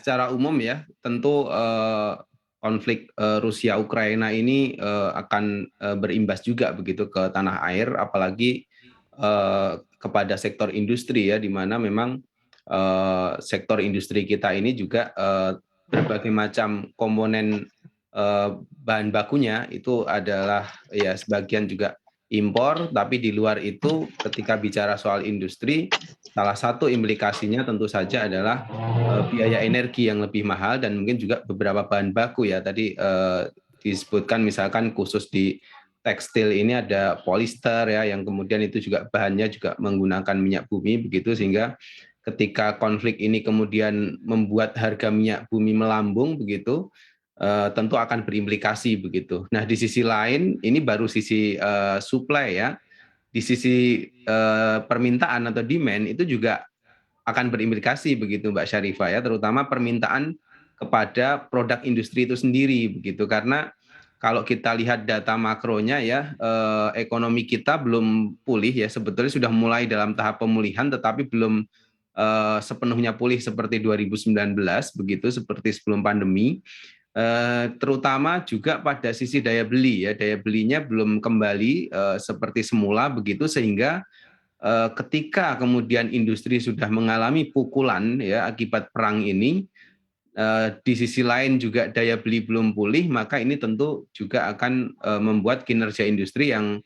secara umum ya, tentu konflik Rusia Ukraina ini akan berimbas juga begitu ke tanah air, apalagi kepada sektor industri ya, di mana memang sektor industri kita ini juga berbagai macam komponen bahan bakunya itu adalah ya sebagian juga impor, tapi di luar itu ketika bicara soal industri, salah satu implikasinya tentu saja adalah biaya energi yang lebih mahal dan mungkin juga beberapa bahan baku ya. Tadi disebutkan misalkan khusus di tekstil ini ada polyester ya, yang kemudian itu juga bahannya juga menggunakan minyak bumi begitu, sehingga ketika konflik ini kemudian membuat harga minyak bumi melambung begitu, tentu akan berimplikasi begitu. Nah, di sisi lain ini baru sisi supply ya. Di sisi permintaan atau demand itu juga akan berimplikasi begitu Mbak Syarifah ya, terutama permintaan kepada produk industri itu sendiri begitu, karena kalau kita lihat data makronya ya, ekonomi kita belum pulih ya, sebetulnya sudah mulai dalam tahap pemulihan tetapi belum sepenuhnya pulih seperti 2019 begitu, seperti sebelum pandemi. Terutama juga pada sisi daya beli ya, daya belinya belum kembali seperti semula begitu, sehingga ketika kemudian industri sudah mengalami pukulan ya akibat perang ini, di sisi lain juga daya beli belum pulih, maka ini tentu juga akan membuat kinerja industri yang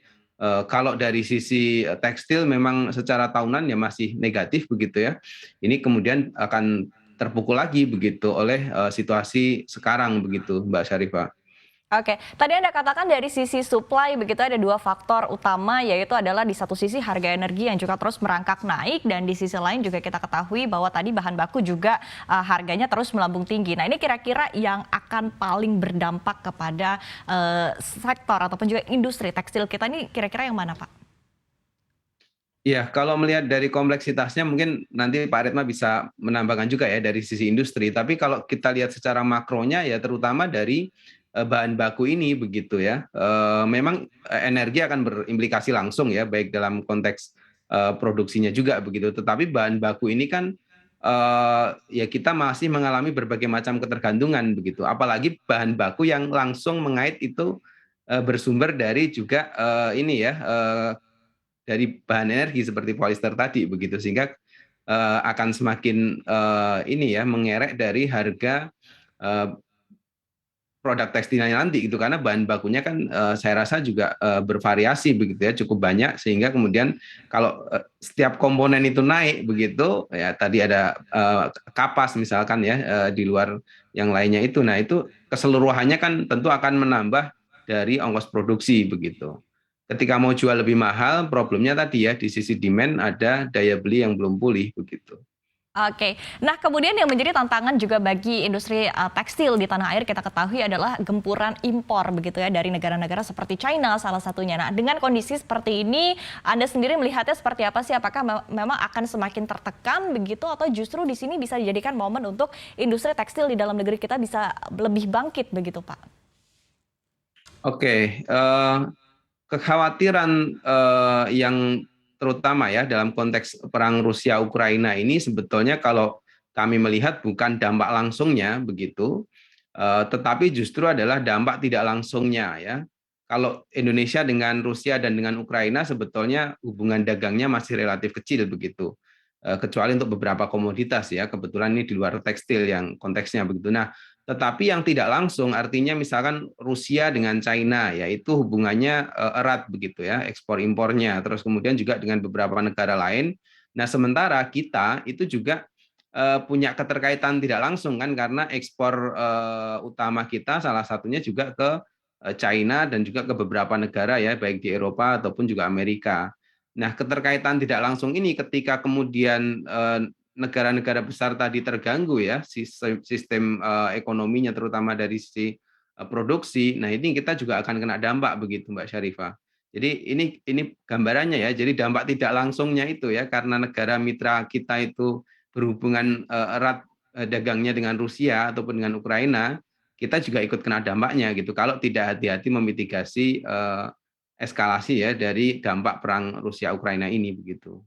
kalau dari sisi tekstil memang secara tahunan ya masih negatif begitu ya, ini kemudian akan terpukul lagi begitu oleh situasi sekarang begitu Mbak Syarifah. Oke, tadi Anda katakan dari sisi supply begitu ada dua faktor utama, yaitu adalah di satu sisi harga energi yang juga terus merangkak naik, dan di sisi lain juga kita ketahui bahwa tadi bahan baku juga harganya terus melambung tinggi. Nah, ini kira-kira yang akan paling berdampak kepada sektor ataupun juga industri tekstil kita ini kira-kira yang mana, Pak? Ya, kalau melihat dari kompleksitasnya mungkin nanti Pak Retma bisa menambahkan juga ya dari sisi industri. Tapi kalau kita lihat secara makronya ya, terutama dari bahan baku ini begitu ya. Memang energi akan berimplikasi langsung ya, baik dalam konteks produksinya juga begitu. Tetapi bahan baku ini kan ya kita masih mengalami berbagai macam ketergantungan begitu. Apalagi bahan baku yang langsung mengait itu bersumber dari juga ini ya, dari bahan energi seperti polyester tadi begitu, sehingga akan semakin ini ya mengerek dari harga uh, produk tekstilnya nanti gitu, karena bahan bakunya kan saya rasa juga bervariasi begitu ya, cukup banyak, sehingga kemudian kalau setiap komponen itu naik begitu ya, tadi ada kapas misalkan ya, di luar yang lainnya itu, nah itu keseluruhannya kan tentu akan menambah dari ongkos produksi begitu. Ketika mau jual lebih mahal, problemnya tadi ya di sisi demand ada daya beli yang belum pulih begitu. Oke, nah kemudian yang menjadi tantangan juga bagi industri tekstil di tanah air kita ketahui adalah gempuran impor begitu ya dari negara-negara seperti China salah satunya. Nah, dengan kondisi seperti ini, Anda sendiri melihatnya seperti apa sih? Apakah memang akan semakin tertekan begitu, atau justru di sini bisa dijadikan momen untuk industri tekstil di dalam negeri kita bisa lebih bangkit begitu, Pak? Oke, kekhawatiran yang terutama ya dalam konteks perang Rusia Ukraina ini sebetulnya kalau kami melihat bukan dampak langsungnya begitu, tetapi justru adalah dampak tidak langsungnya ya. Kalau Indonesia dengan Rusia dan dengan Ukraina sebetulnya hubungan dagangnya masih relatif kecil begitu, kecuali untuk beberapa komoditas ya, kebetulan ini di luar tekstil yang konteksnya begitu. Nah, tetapi yang tidak langsung artinya misalkan Rusia dengan China, yaitu hubungannya erat begitu ya, ekspor impornya, terus kemudian juga dengan beberapa negara lain. Nah, sementara kita itu juga punya keterkaitan tidak langsung kan, karena ekspor utama kita salah satunya juga ke China dan juga ke beberapa negara ya, baik di Eropa ataupun juga Amerika. Nah, keterkaitan tidak langsung ini ketika kemudian negara-negara besar tadi terganggu ya sistem ekonominya, terutama dari sisi produksi. Nah, ini kita juga akan kena dampak begitu Mbak Syarifah. Jadi ini gambarannya ya. Jadi dampak tidak langsungnya itu ya, karena negara mitra kita itu berhubungan erat dagangnya dengan Rusia ataupun dengan Ukraina, kita juga ikut kena dampaknya gitu. Kalau tidak hati-hati memitigasi eskalasi ya dari dampak perang Rusia Ukraina ini begitu.